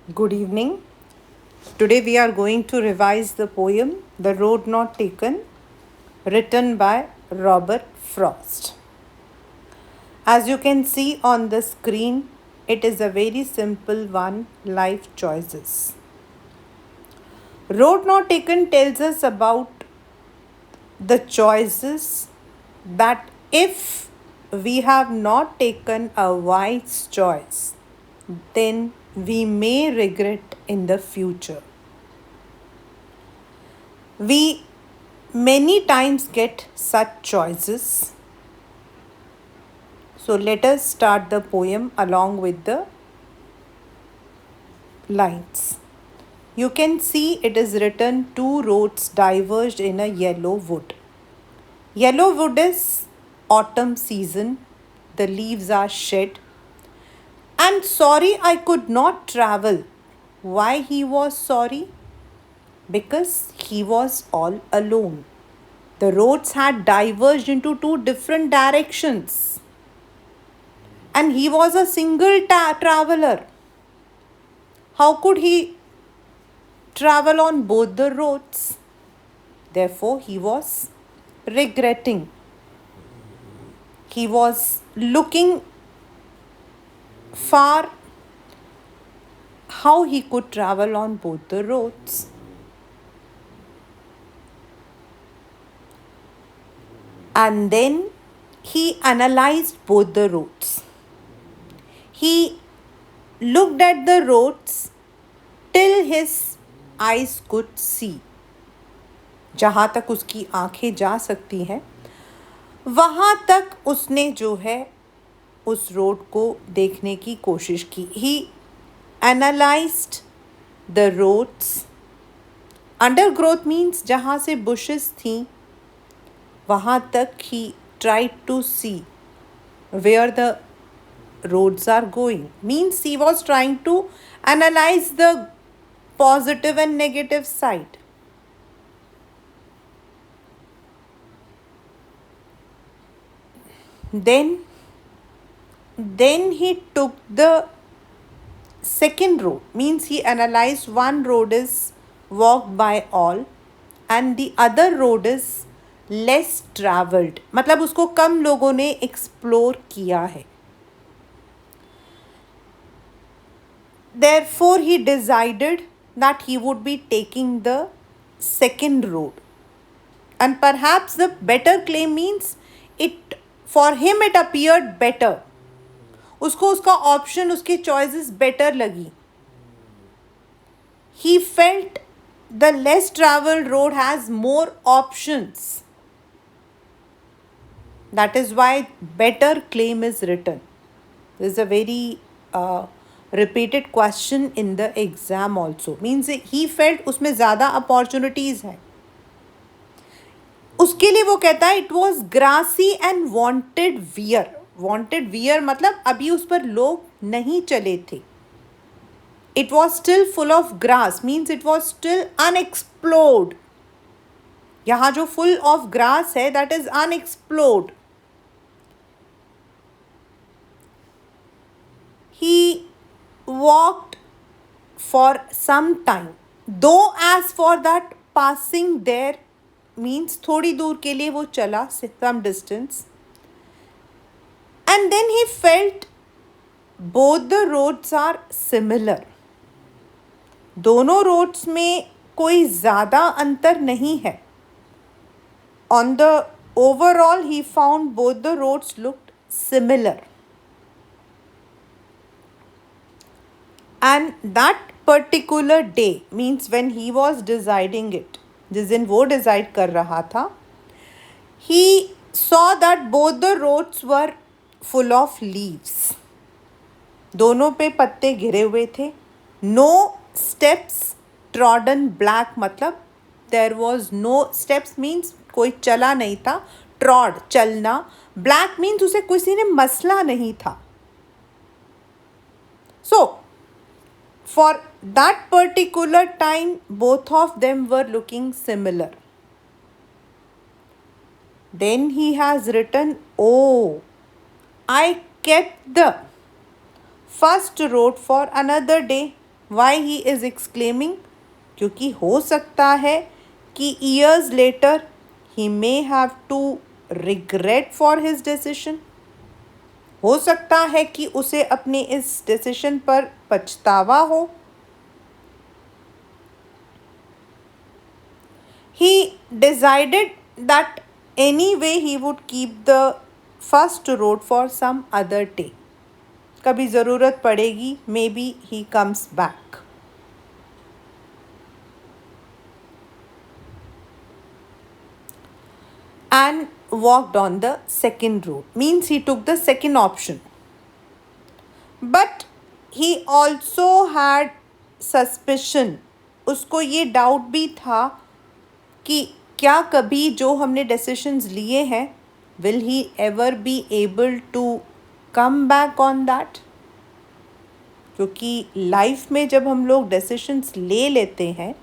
Good evening. Today we are going to revise the poem The Road Not Taken, written by Robert Frost. As you can see on the screen, it is a very simple one, life choices. Road Not Taken tells us about the choices that if we have not taken a wise choice, then we may regret in the future. We many times get such choices. So let us start the poem along with the lines. You can see it is written two roads diverged in a yellow wood. Yellow wood is autumn season, the leaves are shed. And sorry I could not travel. Why he was sorry? Because he was all alone. The roads had diverged into two different directions. And he was a single traveler. How could he travel on both the roads? Therefore, he was regretting. He was looking far how he could travel on both the roads. And then he analyzed both the roads. He looked at the roads till his eyes could see. जहाँ तक उसकी आंखें जा सकती हैं वहाँ तक उसने जो है उस रोड को देखने की कोशिश की. He analyzed the roads. Undergrowth means जहाँ से bushes थी वहाँ तक he tried to see where the roads are going. Means he was trying to analyze the positive and negative side. Then he took the second road. Means he analyzed one road is walked by all and the other road is less traveled. मतलब उसको कम लोगों ने explore किया है. Therefore, he decided that he would be taking the second road. And perhaps the better claim means it for him it appeared better. उसको उसका option उसके choices better लगी. He felt the less traveled road has more options. That is why better claim is written. This is a very repeated question in the exam also. Means he felt उसमें ज़्यादा opportunities है. उसके लिए वो कहता है it was grassy and wanted wear. Wanted wear मतलब अभी उस पर लोग नहीं चले थे. It was still full of grass. Means it was still unexplored. यहाँ जो full of grass है that is unexplored. He walked for some time. Though as for that passing there means थोड़ी दूर के लिए वो चला some distance. And then he felt both the roads are similar. दोनों roads में कोई ज़्यादा अंतर नहीं है. On the overall he found both the roads looked similar. And that particular day means when he was deciding it, जिस दिन वो decide कर रहा था, he saw that both the roads were full of leaves. दोनों पे पत्ते गिरे हुए थे. No steps trodden black मतलब there was no steps means कोई चला नहीं था. Trod चलना. Black means उसे किसी ने मसला नहीं था. So for that particular time, both of them were looking similar. Then he has written, oh, I kept the first road for another day. Why he is exclaiming? क्योंकि हो सकता है कि years later he may have to regret for his decision. हो सकता है कि उसे अपने इस डिसीजन पर पछतावा हो. He decided that anyway he would keep the first road for some other day. कभी ज़रूरत पड़ेगी, maybe he comes back. And walked on the second road. Means he took the second option. But he also had suspicion. उसको ये doubt भी था कि क्या कभी जो हमने डिसीशंस लिए हैं, will he ever be able to come back on that? क्योंकि लाइफ में जब हम लोग डिसीशंस ले लेते हैं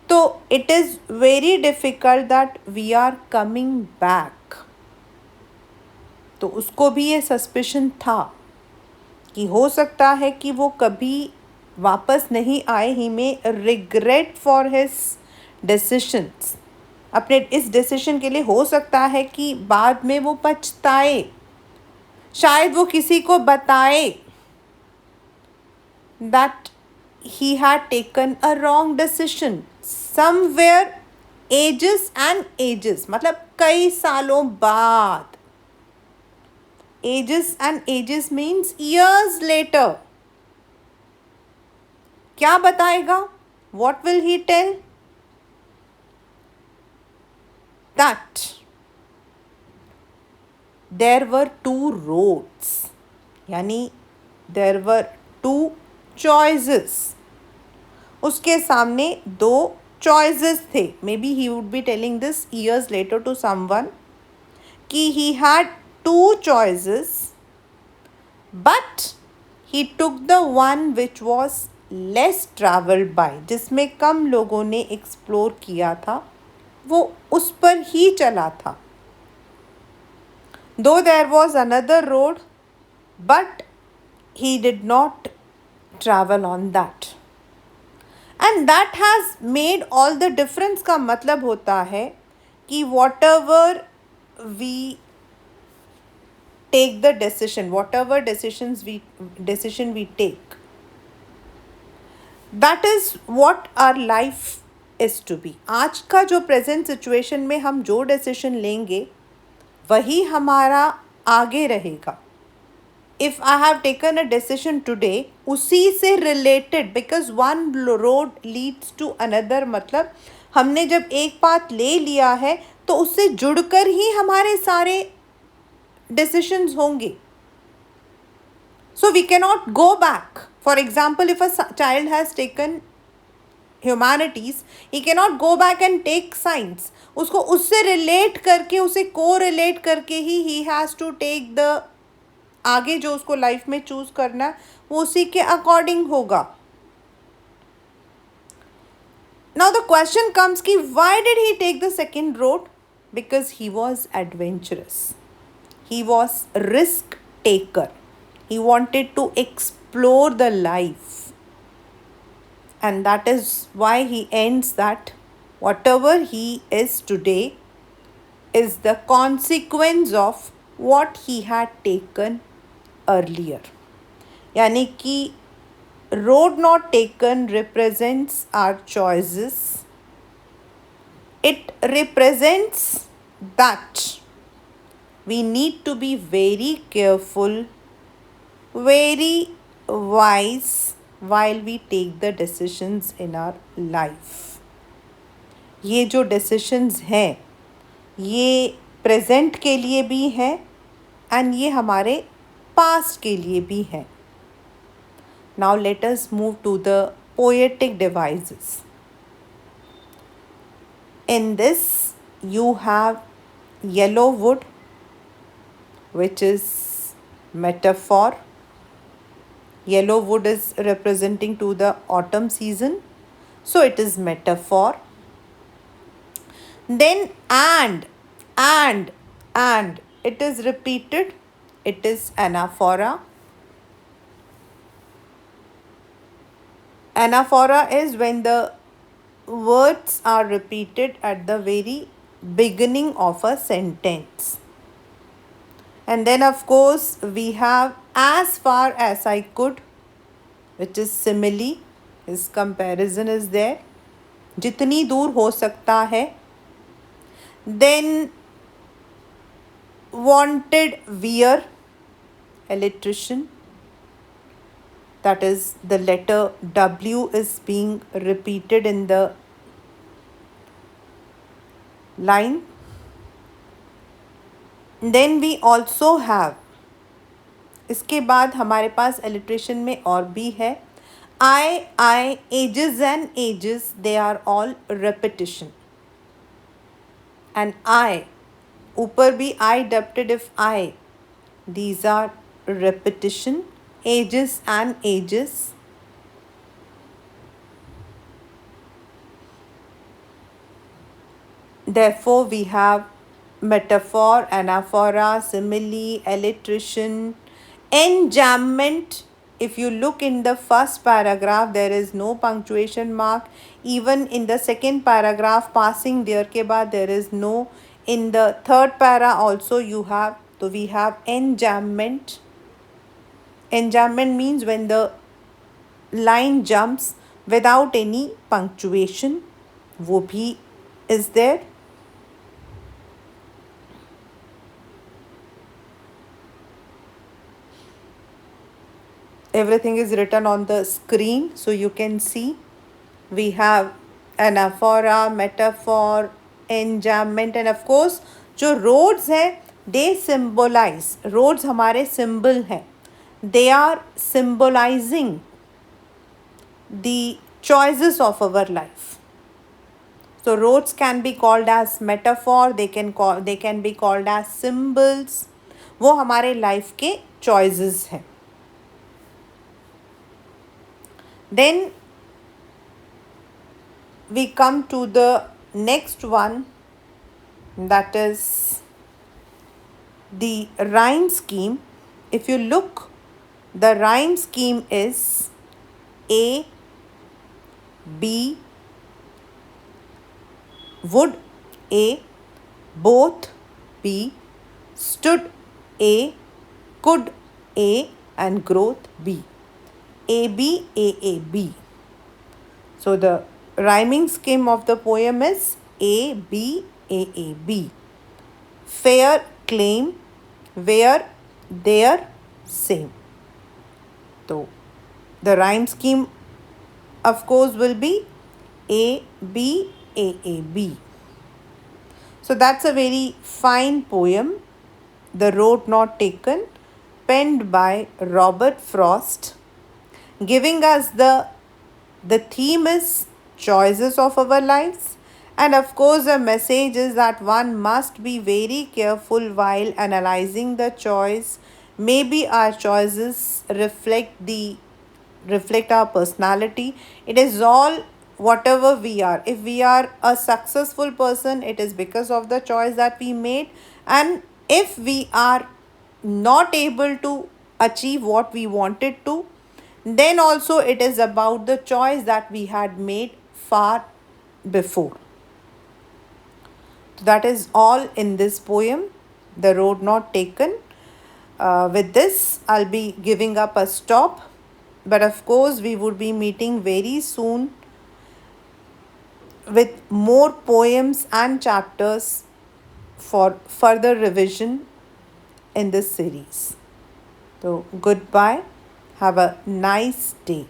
तो it is very difficult that we are coming back. तो उसको भी ये सस्पिशन था कि हो सकता है कि वो कभी वापस नहीं आए. ही में रिग्रेट फॉर हिज डिसीशंस. अपने इस डिसीजन के लिए हो सकता है कि बाद में वो पछताए. शायद वो किसी को बताए that he had taken a wrong decision somewhere ages and ages. मतलब कई सालों बाद. Ages and ages means years later. क्या बताएगा? What will he tell? That there were two roads. यानी there were two choices. उसके सामने दो choices थे. Maybe he would be telling this years later to someone कि he had two choices, but he took the one which was less traveled by. जिसमें कम लोगों ने explore किया था, वो उस पर ही चला था. Though there was another road, but he did not travel on that. And that has made all the difference. का मतलब होता है कि whatever we take the decision, whatever decision we take, that is what our life is to be. आज का जो present situation में हम जो decision लेंगे वही हमारा आगे रहेगा. If I have taken a decision today, उसी से related, because one road leads to another. मतलब हमने जब एक बात ले लिया है तो उससे जुड़कर ही हमारे सारे decisions होंगे. So we cannot go back. For example, if a child has taken humanities, he cannot go back and take science. उसको उससे relate करके, उसे co-relate करके ही he has to take the आगे जो उसको लाइफ में चूज करना है वो उसी के अकॉर्डिंग होगा. नाउ द क्वेश्चन कम्स कि why did he take the second road? Because he was adventurous. He was risk taker. He wanted to explore the life. And that is why he ends that whatever he is today is the consequence of what he had taken earlier. यानी कि road not taken represents our choices. It represents that we need to be very careful, very wise while we take the decisions in our life. ये जो decisions हैं ये present के लिए भी हैं एंड ये हमारे पास्ट के लिए भी हैं. Now let us move to the poetic devices. In this you have yellow wood which is metaphor. Yellow wood is representing to the autumn season, so it is metaphor. Then and it is repeated, it is anaphora. Anaphora is when the words are repeated at the very beginning of a sentence. And then, of course, we have as far as I could, which is simile. His comparison is there. जितनी दूर हो सकता है. Then, wanted wear, electrician. That is, the letter W is being repeated in the line. Then we also have, इसके बाद हमारे पास इलिट्रेशन में और भी है. I, ages and ages, they are all repetition. And I, ऊपर भी I deptative I, these are repetition. Ages and ages. Therefore, we have metaphor, anaphora, simile, alliteration, enjambment. If you look in the first paragraph, there is no punctuation mark. Even in the second paragraph, passing there ke baad, there is no. In the third para also you have. So we have enjambment. Enjambment means when the line jumps without any punctuation. वो भी is there. Everything is written on the screen, so you can see. We have anaphora, metaphor, enjambment, and of course जो roads है, they symbolize. Roads हमारे symbol हैं. They are symbolizing the choices of our life. So roads can be called as metaphor. They can be called as symbols. वो हमारे life के choices हैं. Then we come to the next one, that is the rhyme scheme. If you look, the rhyme scheme is A, B, would A, both B, stood A, could A, and growth B. A, B, A, A, B. So the rhyming scheme of the poem is A, B, A, A, B. Fair, claim, where, there, same. So the rhyme scheme, of course, will be A, B, A, A, B. So that's a very fine poem, The Road Not Taken, penned by Robert Frost, giving us the theme is choices of our lives. And of course, the message is that one must be very careful while analyzing the choice. Maybe our choices reflect our personality. It is all whatever we are. If we are a successful person, it is because of the choice that we made. And if we are not able to achieve what we wanted to, then also it is about the choice that we had made far before. So that is all in this poem, The Road Not Taken. With this, I'll be giving up a stop. But of course, we would be meeting very soon with more poems and chapters for further revision in this series. So, goodbye. Have a nice day.